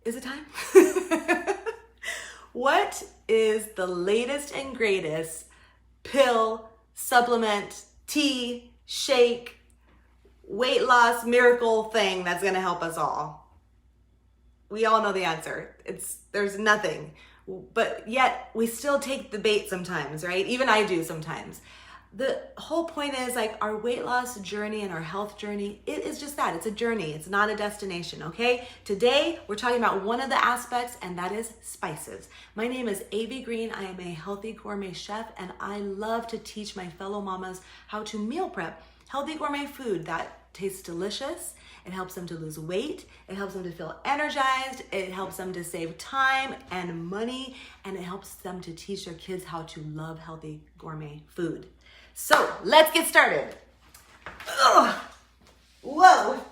Is it time? What is the latest and greatest pill, supplement, tea, shake, weight loss miracle thing that's gonna help us all? We all know the answer. There's nothing. But yet we still take the bait sometimes, right? Even I do sometimes. The whole point is like our weight loss journey and our health journey, it is just that. It's a journey. It's not a destination, okay? Today, we're talking about one of the aspects, and that is spices. My name is Avi Green. I am a healthy gourmet chef, and I love to teach my fellow mamas how to meal prep healthy gourmet food that tastes delicious. It helps them to lose weight. It helps them to feel energized. It helps them to save time and money, and it helps them to teach their kids how to love healthy gourmet food. So let's get started. Ugh. Whoa.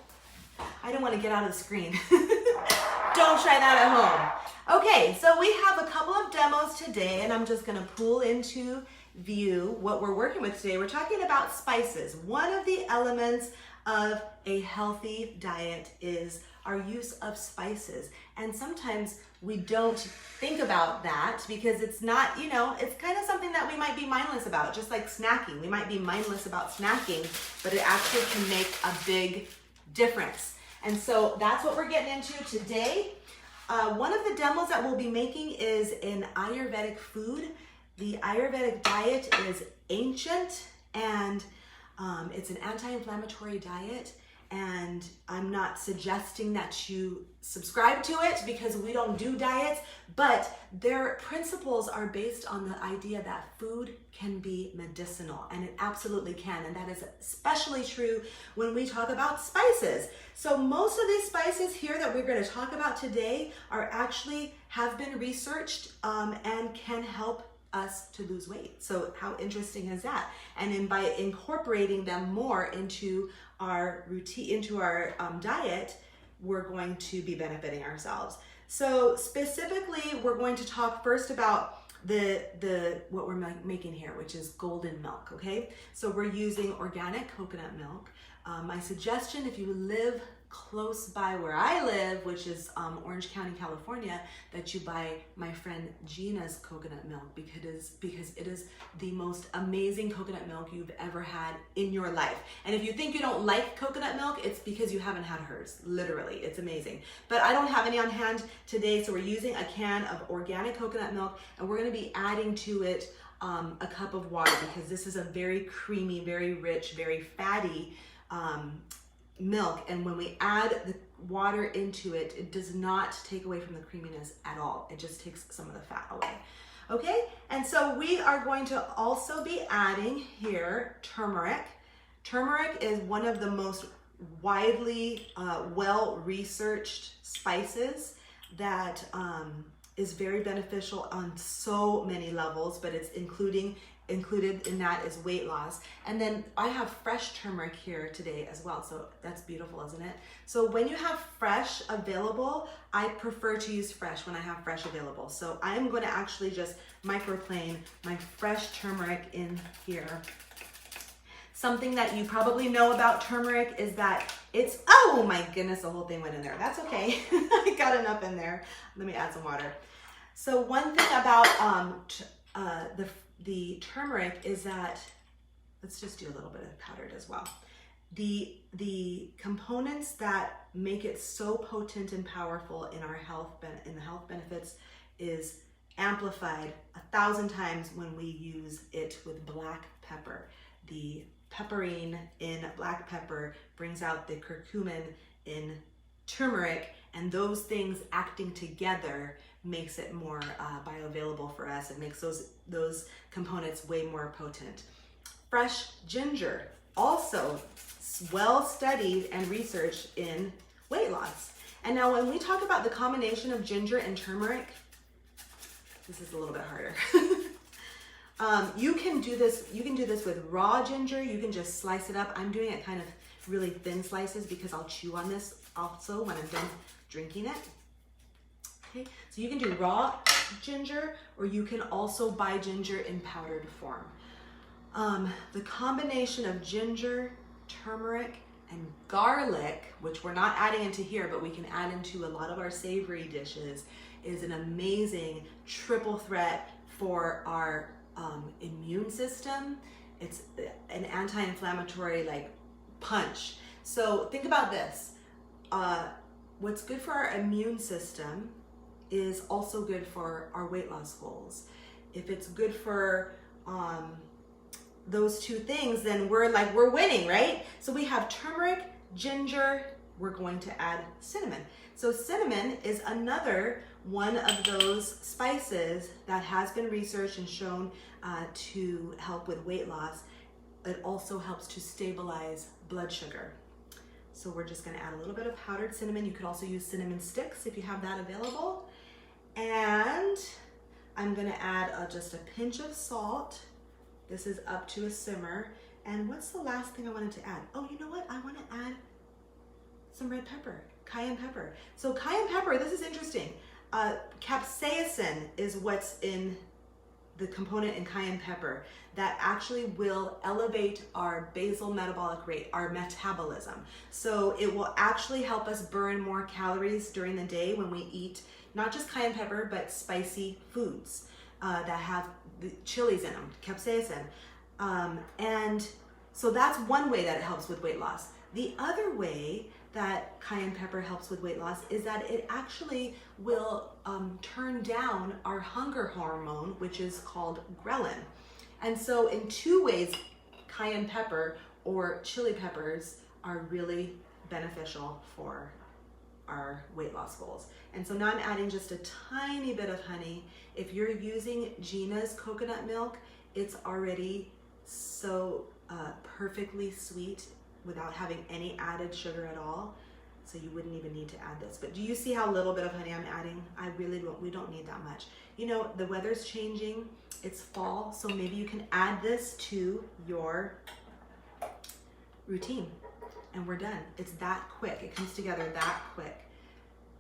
I don't want to get out of the screen. Don't try that at home. Okay, so we have a couple of demos today, and I'm just going to pull into view what we're working with today. We're talking about spices. One of the elements of a healthy diet is our use of spices. And sometimes we don't think about that because it's not, it's kind of something that we might be mindless about, just like snacking. We might be mindless about snacking, but it actually can make a big difference. And so that's what we're getting into today. One of the demos that we'll be making is in Ayurvedic food. The Ayurvedic diet is ancient and it's an anti-inflammatory diet, and I'm not suggesting that you subscribe to it because we don't do diets, but their principles are based on the idea that food can be medicinal, and it absolutely can, and that is especially true when we talk about spices. So most of these spices here that we're going to talk about today have been researched and can help us to lose weight. So how interesting is that? And by incorporating them more into our routine, into our diet, we're going to be benefiting ourselves. So specifically, we're going to talk first about what we're making here, which is golden milk. Okay, so we're using organic coconut milk. My suggestion, if you live close by where I live, which is Orange County, California, that you buy my friend Gina's coconut milk because it is the most amazing coconut milk you've ever had in your life. And if you think you don't like coconut milk, it's because you haven't had hers. Literally, it's amazing. But I don't have any on hand today, so we're using a can of organic coconut milk, and we're going to be adding to it a cup of water because this is a very creamy, very rich, very fatty milk, and when we add the water into it, it does not take away from the creaminess at all. It just takes some of the fat away. Okay, and so we are going to also be adding here turmeric. Turmeric is one of the most widely well-researched spices that is very beneficial on so many levels, but it's included in that is weight loss. And then I have fresh turmeric here today as well, so that's beautiful, isn't it? So when you have fresh available, I prefer to use fresh when I have fresh available. So I'm going to actually just microplane my fresh turmeric in here. Something that you probably know about turmeric is that it's, oh my goodness, the whole thing went in there. That's okay. I got enough in there. Let me add some water. So one thing about the turmeric is that, let's just do a little bit of powdered as well. The components that make it so potent and powerful in our health, in the health benefits, is amplified 1,000 times when we use it with black pepper. The pepperine in black pepper brings out the curcumin in turmeric, and those things acting together makes it more bioavailable for us. It makes those components way more potent. Fresh ginger, also well studied and researched in weight loss. And now when we talk about the combination of ginger and turmeric, this is a little bit harder. You can do this with raw ginger. You can just slice it up. I'm doing it kind of really thin slices because I'll chew on this also when I'm done drinking it. Okay, so you can do raw ginger, or you can also buy ginger in powdered form. The combination of ginger, turmeric, And garlic, which we're not adding into here, but we can add into a lot of our savory dishes, is an amazing triple threat for our immune system. It's an anti-inflammatory like punch. So think about this. What's good for our immune system is also good for our weight loss goals. If it's good for those two things, then we're winning, right? So we have turmeric, ginger, we're going to add cinnamon. So cinnamon is another one of those spices that has been researched and shown to help with weight loss. It also helps to stabilize blood sugar. So we're just gonna add a little bit of powdered cinnamon. You could also use cinnamon sticks if you have that available. And I'm gonna add just a pinch of salt. This is up to a simmer. And what's the last thing I wanted to add? Oh, you know what? I wanna add some red pepper, cayenne pepper. So cayenne pepper, this is interesting. Capsaicin is what's in the component in cayenne pepper that actually will elevate our basal metabolic rate, our metabolism. So it will actually help us burn more calories during the day when we eat not just cayenne pepper, but spicy foods that have the chilies in them, capsaicin. And so that's one way that it helps with weight loss. The other way that cayenne pepper helps with weight loss is that it actually will turn down our hunger hormone, which is called ghrelin. And so in two ways, cayenne pepper or chili peppers are really beneficial for our weight loss goals. And so now I'm adding just a tiny bit of honey. If you're using Gina's coconut milk, it's already so perfectly sweet without having any added sugar at all. So you wouldn't even need to add this. But do you see how little bit of honey I'm adding? We don't need that much. You know, the weather's changing, it's fall, so maybe you can add this to your routine and we're done. It's that quick, it comes together that quick.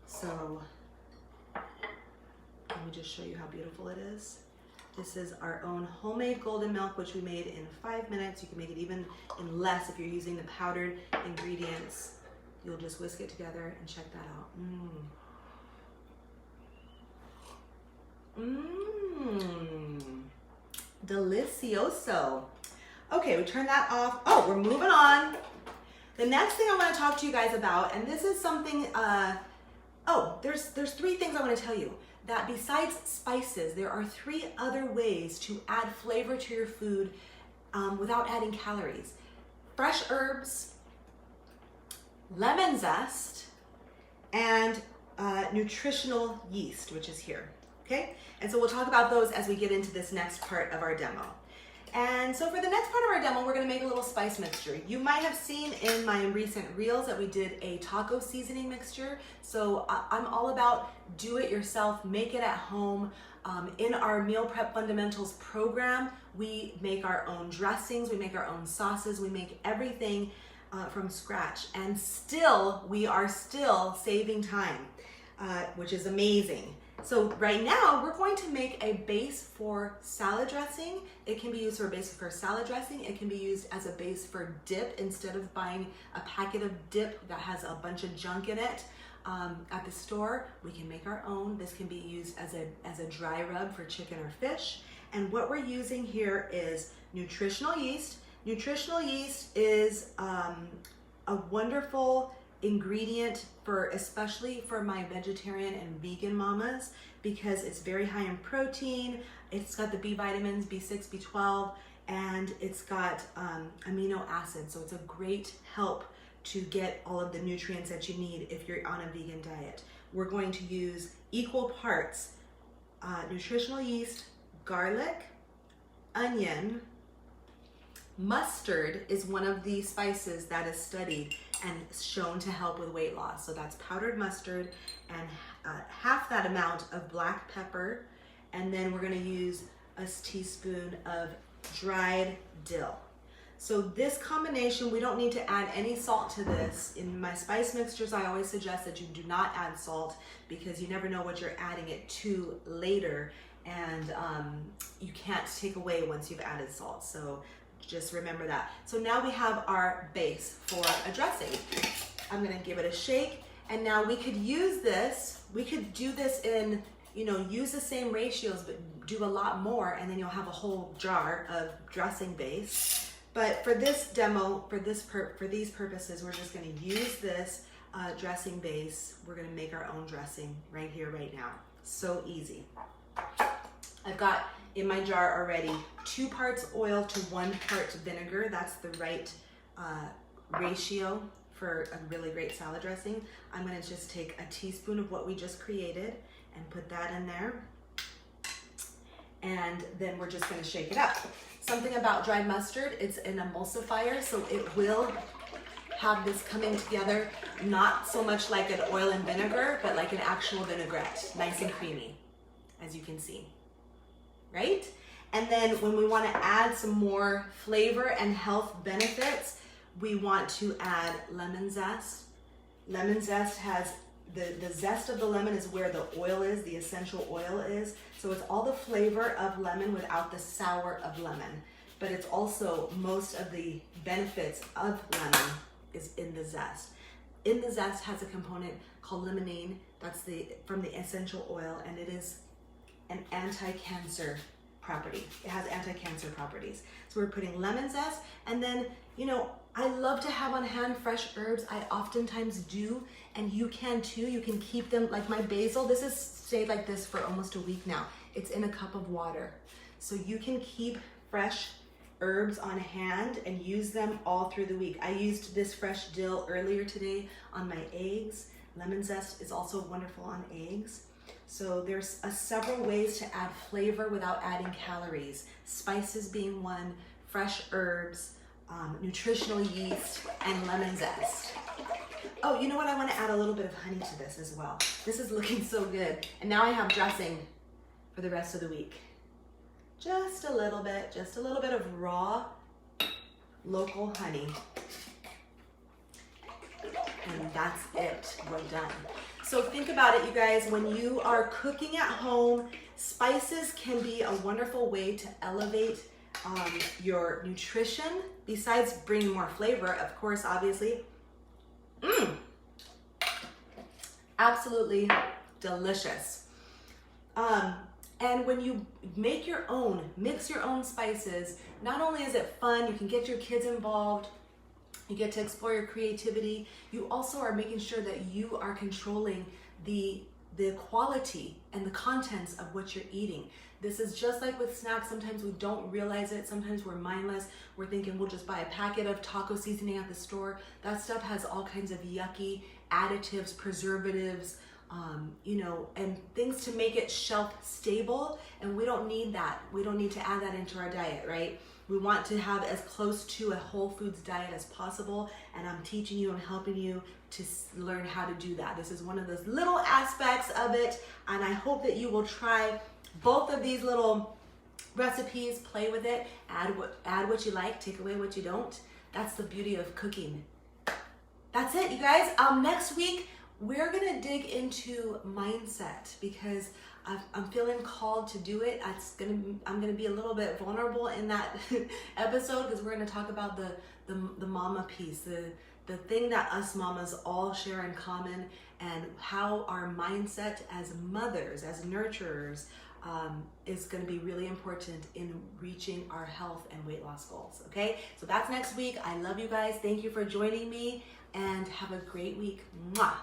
So let me just show you how beautiful it is. This is our own homemade golden milk, which we made in 5 minutes. You can make it even in less if you're using the powdered ingredients. You'll just whisk it together and check that out. Delicioso. Okay, we turn that off. Oh, we're moving on. The next thing I want to talk to you guys about, and this is something, there's 3 things I want to tell you. That besides spices, there are 3 other ways to add flavor to your food without adding calories. Fresh herbs, lemon zest, and nutritional yeast, which is here, okay? And so we'll talk about those as we get into this next part of our demo. And so for the next part of our demo, we're gonna make a little spice mixture. You might have seen in my recent reels that we did a taco seasoning mixture. So I'm all about do it yourself, make it at home. In our Meal Prep Fundamentals program, we make our own dressings, we make our own sauces, we make everything from scratch. And we are still saving time, which is amazing. So right now, we're going to make a base for salad dressing. It can be used for a base for salad dressing. It can be used as a base for dip instead of buying a packet of dip that has a bunch of junk in it at the store. We can make our own. This can be used as a dry rub for chicken or fish. And what we're using here is nutritional yeast. Nutritional yeast is a wonderful ingredient especially for my vegetarian and vegan mamas, because it's very high in protein, it's got the B vitamins, B6, B12, and it's got amino acids, so it's a great help to get all of the nutrients that you need if you're on a vegan diet. We're going to use equal parts nutritional yeast, garlic, onion. Mustard is one of the spices that is studied and shown to help with weight loss. So that's powdered mustard and half that amount of black pepper. And then we're gonna use a teaspoon of dried dill. So this combination, we don't need to add any salt to this. In my spice mixtures, I always suggest that you do not add salt because you never know what you're adding it to later, and you can't take away once you've added salt. So Just remember that. So now we have our base for a dressing. I'm gonna give it a shake, and now we could use this, we could do this in, you know, use the same ratios, but do a lot more, and then you'll have a whole jar of dressing base. But for this demo, for these purposes, we're just gonna use this dressing base. We're gonna make our own dressing right here, right now. So easy. I've got in my jar already 2 parts oil to 1 part vinegar. That's the right ratio for a really great salad dressing. I'm gonna just take a teaspoon of what we just created and put that in there. And then we're just gonna shake it up. Something about dry mustard, it's an emulsifier, so it will have this coming together, not so much like an oil and vinegar, but like an actual vinaigrette, nice and creamy, as you can see, right? And then when we wanna add some more flavor and health benefits, we want to add lemon zest. Lemon zest has, the zest of the lemon is where the oil is, the essential oil is. So it's all the flavor of lemon without the sour of lemon. But it's also most of the benefits of lemon is in the zest. In the zest has a component called limonene. That's from the essential oil, and it is an anti-cancer property. It has anti-cancer properties. So we're putting lemon zest, and then, you know, I love to have on hand fresh herbs. I oftentimes do, and you can too. You can keep them, like my basil, this has stayed like this for almost a week now. It's in a cup of water. So you can keep fresh herbs on hand and use them all through the week. I used this fresh dill earlier today on my eggs. Lemon zest is also wonderful on eggs. So there's several ways to add flavor without adding calories. Spices being one, fresh herbs, nutritional yeast, and lemon zest. Oh, you know what? I want to add a little bit of honey to this as well. This is looking so good. And now I have dressing for the rest of the week. Just a little bit of raw local honey. And that's it, we're done. So think about it, you guys, when you are cooking at home, spices can be a wonderful way to elevate your nutrition, besides bringing more flavor, of course, obviously. Absolutely delicious. And when you make your own, mix your own spices, not only is it fun, you can get your kids involved, you get to explore your creativity, you also are making sure that you are controlling the quality and the contents of what you're eating. This is just like with snacks. Sometimes we don't realize it. Sometimes we're mindless. We're thinking we'll just buy a packet of taco seasoning at the store. That stuff has all kinds of yucky additives, preservatives, you know, and things to make it shelf stable. And we don't need that. We don't need to add that into our diet, right? We want to have as close to a whole foods diet as possible. And I'm teaching you and helping you to learn how to do that. This is one of those little aspects of it. And I hope that you will try both of these little recipes, play with it, add what you like, take away what you don't. That's the beauty of cooking. That's it, you guys. Next week, we're gonna dig into mindset because I'm feeling called to do it. I'm gonna be a little bit vulnerable in that episode because we're gonna talk about the mama piece, the thing that us mamas all share in common, and how our mindset as mothers, as nurturers, is going to be really important in reaching our health and weight loss goals. Okay, so that's next week. I love you guys. Thank you for joining me, and have a great week. Mwah.